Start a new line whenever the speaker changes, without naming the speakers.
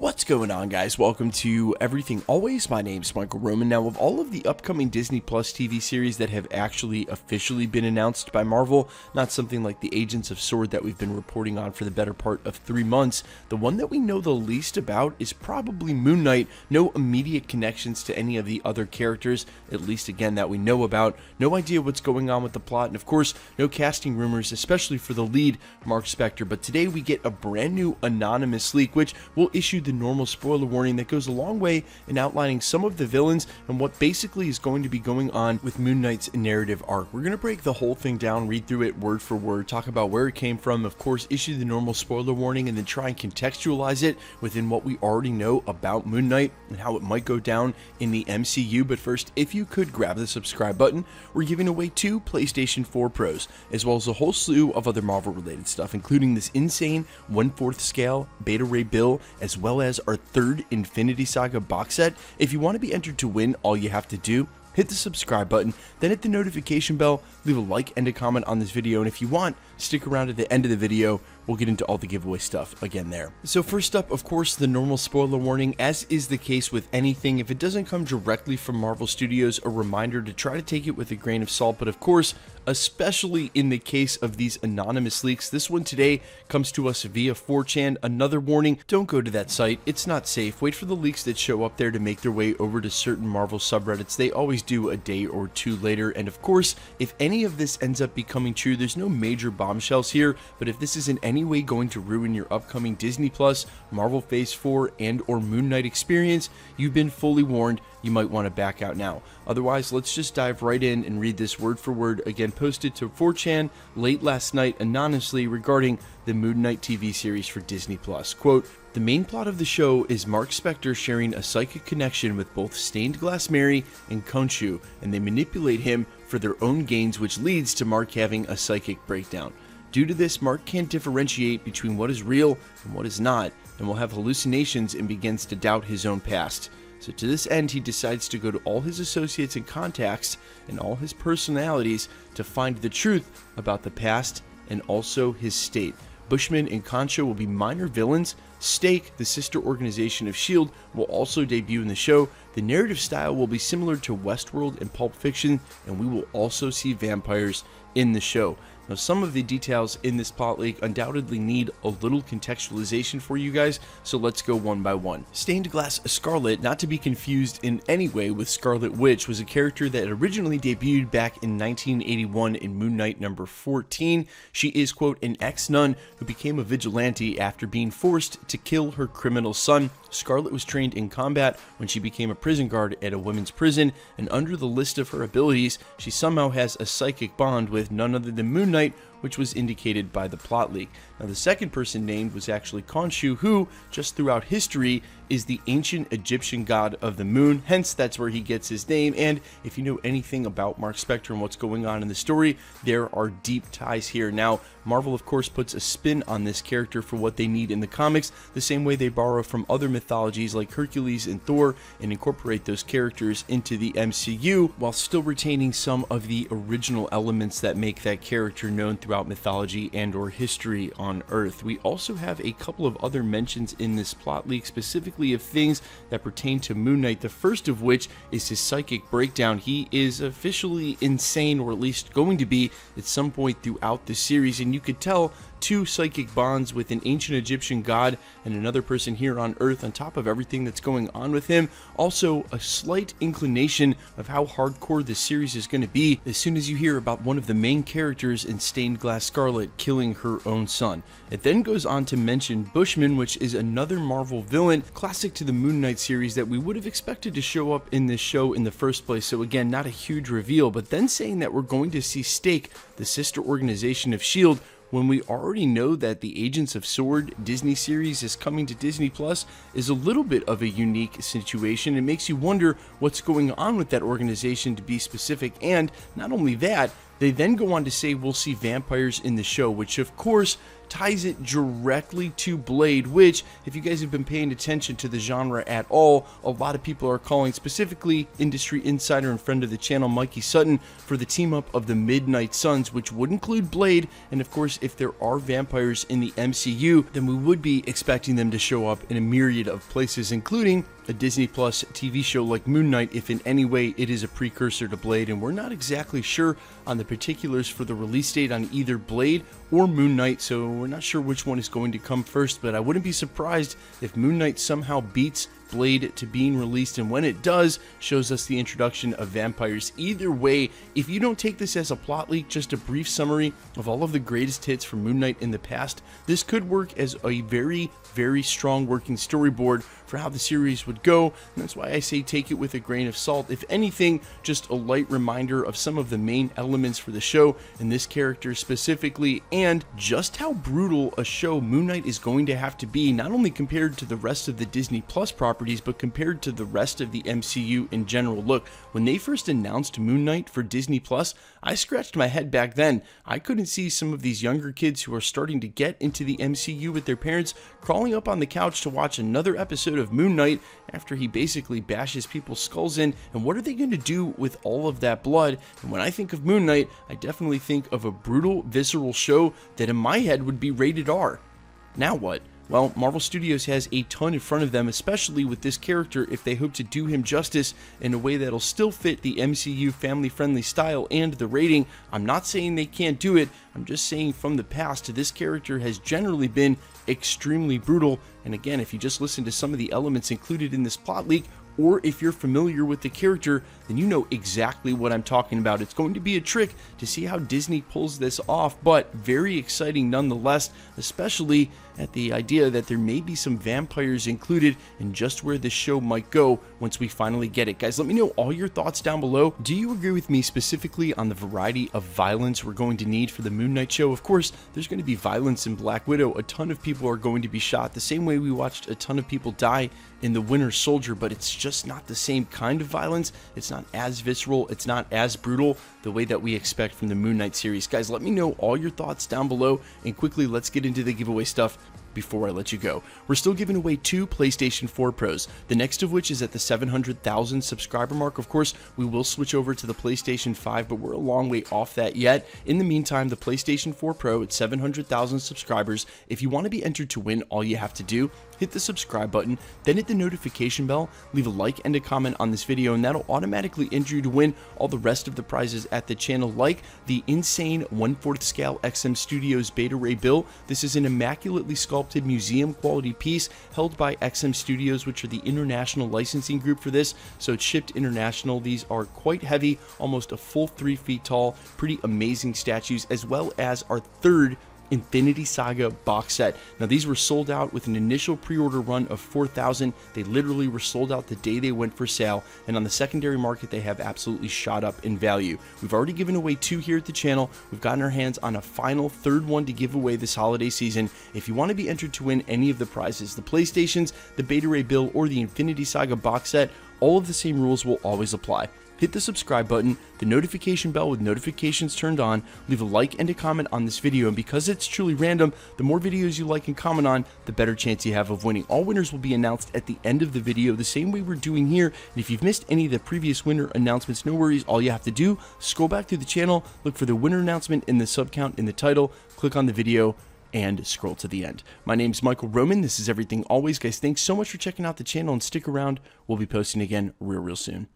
What's going on, guys? Welcome to Everything Always. My name's Michael Roman. Now, of all of the upcoming Disney Plus TV series that have actually officially been announced by Marvel, not something like the Agents of S.W.O.R.D. that we've been reporting on for the better part of 3 months, the one that we know the least about is probably Moon Knight. No immediate connections to any of the other characters, at least again that we know about. No idea what's going on with the plot, and of course, no casting rumors, especially for the lead, Mark Spector. But today we get a brand new anonymous leak, which will issue the normal spoiler warning that goes a long way in outlining some of the villains and what basically is going to be going on with Moon Knight's narrative arc. We're going to break the whole thing down, read through it word for word, talk about where it came from, of course issue the normal spoiler warning, and then try and contextualize it within what we already know about Moon Knight and how it might go down in the MCU. But first, if you could grab the subscribe button, we're giving away 2 PlayStation 4 Pros, as well as a whole slew of other Marvel related stuff, including this insane 1/4 scale Beta Ray Bill, as well as our 3rd Infinity Saga box set. If you want to be entered to win, all you have to do, hit the subscribe button, then hit the notification bell, leave a like and a comment on this video, and if you want, stick around at the end of the video. We'll get into all the giveaway stuff again there. So first up, of course, the normal spoiler warning. As is the case with anything, if it doesn't come directly from Marvel Studios, a reminder to try to take it with a grain of salt. But of course, especially in the case of these anonymous leaks, this one today comes to us via 4chan. Another warning, don't go to that site. It's not safe. Wait for the leaks that show up there to make their way over to certain Marvel subreddits. They always do a day or 2 later. And of course, if any of this ends up becoming true, there's no major bombshells here, but if this is in any way going to ruin your upcoming Disney Plus, Marvel Phase 4, and or Moon Knight experience, you've been fully warned. You might want to back out now. Otherwise, let's just dive right in and read this word for word, again posted to 4chan late last night anonymously regarding the Moon Knight TV series for Disney Plus. Quote, "The main plot of the show is Mark Spector sharing a psychic connection with both Stained Glass Mary and Khonshu, and they manipulate him for their own gains, which leads to Mark having a psychic breakdown. Due to this, Mark can't differentiate between what is real and what is not, and will have hallucinations and begins to doubt his own past. So to this end, he decides to go to all his associates and contacts and all his personalities to find the truth about the past and also his state. Bushman and Khonshu will be minor villains. Stake, the sister organization of S.H.I.E.L.D., will also debut in the show. The narrative style will be similar to Westworld and Pulp Fiction, and we will also see vampires in the show." Now, some of the details in this plot leak undoubtedly need a little contextualization for you guys, so let's go one by one. Stained Glass Scarlet, not to be confused in any way with Scarlet Witch, was a character that originally debuted back in 1981 in Moon Knight number 14. She is, quote, an ex-nun who became a vigilante after being forced to kill her criminal son. Scarlet was trained in combat when she became a prison guard at a women's prison, and under the list of her abilities, she somehow has a psychic bond with none other than Moon Knight, which was indicated by the plot leak. Now, the second person named was actually Khonshu, who, just throughout history, is the ancient Egyptian god of the moon, hence that's where he gets his name. And if you know anything about Mark Spector and what's going on in the story, there are deep ties here. Now, Marvel, of course, puts a spin on this character for what they need in the comics, the same way they borrow from other mythologies like Hercules and Thor and incorporate those characters into the MCU, while still retaining some of the original elements that make that character known throughout mythology and or history on Earth. We also have a couple of other mentions in this plot leak, specifically of things that pertain to Moon Knight, the first of which is his psychic breakdown. He is officially insane, or at least going to be at some point throughout the series, and you could tell 2 psychic bonds with an ancient Egyptian god and another person here on Earth on top of everything that's going on with him. Also, a slight inclination of how hardcore this series is going to be as soon as you hear about one of the main characters in Stained Glass Scarlet killing her own son. It then goes on to mention Bushman, which is another Marvel villain classic to the Moon Knight series that we would have expected to show up in this show in the first place. So again, not a huge reveal, but then saying that we're going to see Stake, the sister organization of S.H.I.E.L.D., when we already know that the Agents of S.W.O.R.D. Disney series is coming to Disney Plus, is a little bit of a unique situation. It makes you wonder what's going on with that organization, to be specific, and not only that, They then go on to say we'll see vampires in the show, which of course ties it directly to Blade, which, if you guys have been paying attention to the genre at all, a lot of people are calling, specifically industry insider and friend of the channel Mikey Sutton, for the team up of the Midnight Suns, which would include Blade. And of course, if there are vampires in the MCU, then we would be expecting them to show up in a myriad of places, including a Disney Plus TV show like Moon Knight, if in any way it is a precursor to Blade. And we're not exactly sure on the particulars for the release date on either Blade or Moon Knight, so we're not sure which one is going to come first, but I wouldn't be surprised if Moon Knight somehow beats Blade to being released, and when it does, shows us the introduction of vampires. Either way, if you don't take this as a plot leak, just a brief summary of all of the greatest hits from Moon Knight in the past, this could work as a very, very strong working storyboard for how the series would go, and that's why I say take it with a grain of salt. If anything, just a light reminder of some of the main elements for the show, and this character specifically, and just how brutal a show Moon Knight is going to have to be, not only compared to the rest of the Disney Plus properties, but compared to the rest of the MCU in general. Look, when they first announced Moon Knight for Disney Plus, I scratched my head back then. I couldn't see some of these younger kids who are starting to get into the MCU with their parents crawling up on the couch to watch another episode of Moon Knight after he basically bashes people's skulls in, and what are they going to do with all of that blood? And when I think of Moon Knight, I definitely think of a brutal, visceral show that in my head would be rated R. Now what? Well, Marvel Studios has a ton in front of them, especially with this character, if they hope to do him justice in a way that'll still fit the MCU family-friendly style and the rating. I'm not saying they can't do it, I'm just saying from the past, this character has generally been extremely brutal, and again, if you just listen to some of the elements included in this plot leak, or if you're familiar with the character, then you know exactly what I'm talking about. It's going to be a trick to see how Disney pulls this off, but very exciting nonetheless, especially at the idea that there may be some vampires included and just where this show might go once we finally get it. Guys, let me know all your thoughts down below. Do you agree with me specifically on the variety of violence we're going to need for the Moon Knight show? Of course, there's going to be violence in Black Widow. A ton of people are going to be shot, the same way we watched a ton of people die in The Winter Soldier, but it's just not the same kind of violence. It's not as visceral, it's not as brutal the way that we expect from the Moon Knight series. Guys, let me know all your thoughts down below, and quickly let's get into the giveaway stuff before I let you go. We're still giving away 2 PlayStation 4 Pros, the next of which is at the 700,000 subscriber mark. Of course, we will switch over to the PlayStation 5, but we're a long way off that yet. In the meantime, the PlayStation 4 Pro at 700,000 subscribers, if you want to be entered to win, all you have to do, hit the subscribe button, then hit the notification bell, leave a like and a comment on this video, and that'll automatically enter you to win all the rest of the prizes at the channel, like the insane 1/4 scale XM Studios Beta Ray Bill. This is an immaculately sculpted museum quality piece held by XM Studios, which are the international licensing group for this, so it's shipped international. These are quite heavy, almost a full 3 feet tall, pretty amazing statues, as well as our third Infinity Saga box set. Now, these were sold out with an initial pre-order run of 4,000. They literally were sold out the day they went for sale, and on the secondary market they have absolutely shot up in value. We've already given away 2 here at the channel. We've gotten our hands on a final third one to give away this holiday season. If you want to be entered to win any of the prizes, the PlayStations, the Beta Ray Bill, or the Infinity Saga box set, all of the same rules will always apply. Hit the subscribe button, the notification bell with notifications turned on, leave a like and a comment on this video, and because it's truly random, the more videos you like and comment on, the better chance you have of winning. All winners will be announced at the end of the video, the same way we're doing here, and if you've missed any of the previous winner announcements, no worries. All you have to do, scroll back through the channel, look for the winner announcement in the sub count in the title, click on the video, and scroll to the end. My name's Michael Roman. This is Everything Always. Guys, thanks so much for checking out the channel, and stick around. We'll be posting again real soon.